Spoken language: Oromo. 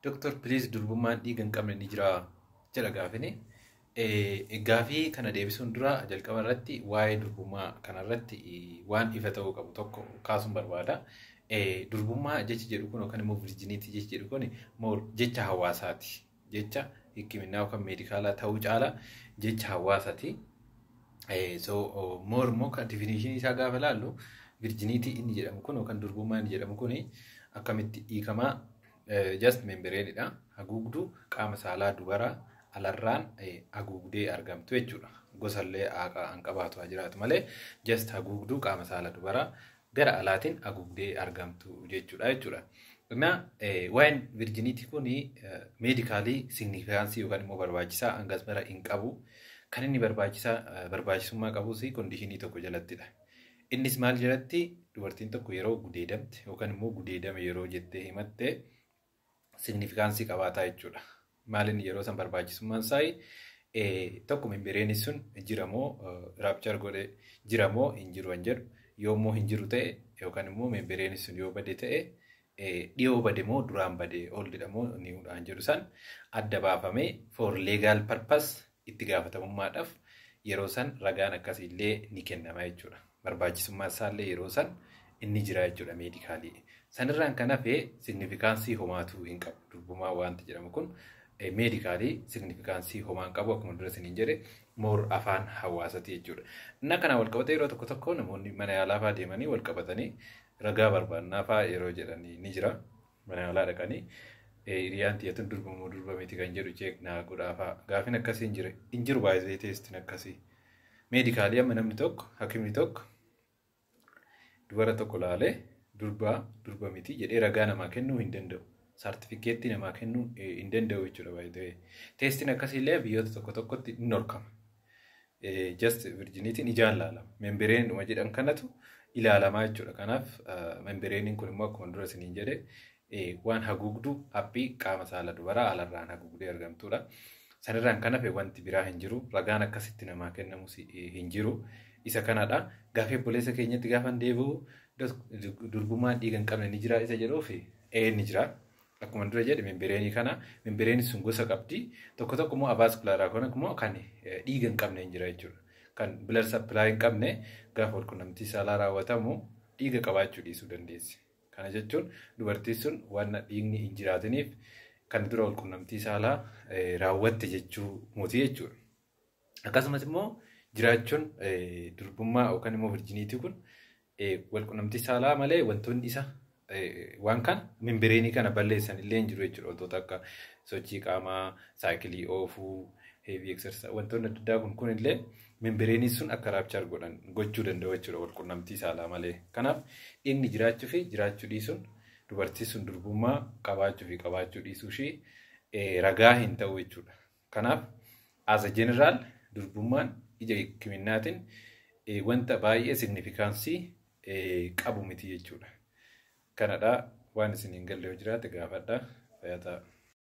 Doctor, please durbummaan dhiiga hin qabne ni jira jedha gaafini. Gaafii kana deebisuun dura jalqaba irratti waa'ee durbummaa kanarratti waan ifa ta'uu qabu tokko kaasuun barbaada. Durbummaa jechi jedhu kun yookaan immoo virjiniitii jechi jedhu kun jecha hawaasaati. Jecha hikkiminaa yookaan meedikaalaa ta'uu caala jecha hawaasaati. Immoo kan definition isaa gaafa ilaallu virjiniitii inni jedhamu kun yookaan durbummaa inni jedhamu kun akkamitti hiikamaa just membreenidha. Haguugduu qaama saalaa dubaraa alarraan haguugdee argamtu jechuudha. Gosallee aan qabaatu jiraatu malee just haguugduu qaama saalaa dubaraa gara alaatiin haguugdee argamtu jechuudha. Waa'een virjiniitii kun meedikaalii signifikaansii yookaan immoo barbaachisaa hangas mara hin qabu. Kan inni barbaachisummaa qabus kondiishinii tokko jalattidha. Innis maal jalatti dubartiin tokko yeroo gudeedamte yookaan immoo gudeedame yeroo jettee himatte signifikaansii qabaataa jechuudha. Maalin yeroo san barbaachisummaan isaa tokko membreenii sun jiramoo raapchar godhe jiramoo hin jiru hin jedhu yoommoo hin jiru ta'e yookaan immoo membreenii sun yoo bade ta'e dhiyoo bade moo duraan bade oldidha moo ni udhaan jedhu san adda baafamee for legal purpose itti gaafatamummaadhaaf yeroo san ragaan akkasiillee ni kennama jechuudha. Barbaachisummaa isaallee yeroo san inni jira jechuudha meedikaalii. Sanirraan kan hafe signifikaansii homaatu hin qabu. Durbummaa waanti jedhamu kun meedikaalii signifikaansii homaa hin qabu akkuma dura isiniin jedhe moor afaan hawaasaati jechuudha. Inna kana wal qabatee yeroo tokko tokko namoonni mana yaalaa fa'aa deemanii wal qabatanii ragaa barbaannaa fa'aa yeroo jedhanii ni jira. Mana yaalaa dhaqanii hiriyaan tiyyatuun durbamoo durbameeti kan jedhu cheeknaa godhaa fa'aa gaafin akkasii hin jiru baay'ee teestiin akkasii. Meedikaalii amma namni tokko hakimni tokko dubara tokko laalee durba miti jedhee ragaa namaa kennuu hin danda'u. Saartifikeettii namaa kennuu hin danda'u jechuudha baay'ee. Teestiin akkasiillee biyyoota tokko tokkotti ni horkama. Just virjiniitiin ijaan ilaalama. Membreenuma jedhan kanatu ilaalamaa jechuudha. Kanaaf membreeniin kun immoo akkuma dura isiniin jedhe waan haguugduu haphii qaama saala dubaraa alarraan haguugdee argamtudha. Sanirraan kan hafe wanti biraa hin jiru. Ragaan akkasitti namaa kennamus hin jiru. Isa kanadha. Gaafii obboleessa keenyatti gaafa deebi'u durbummaan dhiiga hin qabne ni jira isa jedhuufi ni jira. Akkuma dura jedhe membreenii kana membreenii sun gosa qabdi. Tokko tokko immoo avaaskularaa kun immoo kan dhiiga hin qabne hin jira jechuudha. Kan blood supply hin qabne gaafa walqunnamtii saalaa raawwatamu dhiiga qabaachuu dhiisuu dandeessi. Kana jechuun dubartiin sun waan dhiigni hin jiraatiniif kan dura walqunnamtii saalaa raawwatte jechuu mootii jechuudha. Akkasumas immoo jiraachuun durbummaa yookaan immoo virjiniitii kun walqunnamtii saalaa malee wantoonni isa waan kan membreenii kana balleessan illee hin jiru jechuudha. Wantoota akka sochii qaamaa, saayikilii oofuu, heavy exercise wantoonni adda addaa kun illee membreenii sun akka raapchar gochuu danda'u jechuudha walqunnamtii saalaa malee. Kanaaf inni jiraachuu fi jiraachuu dhiisuun dubartii sun durbummaa qabaachuu fi qabaachuu dhiisuu ishee ragaa hin ta'u jechuudha. Kanaaf as a general durbummaan ija hikkiminaatiin wanta baay'ee signifikaansii qabu miti jechuudha. Kanadha waan isin hin galle jiraate gaafadha. Fayyaa ta'a.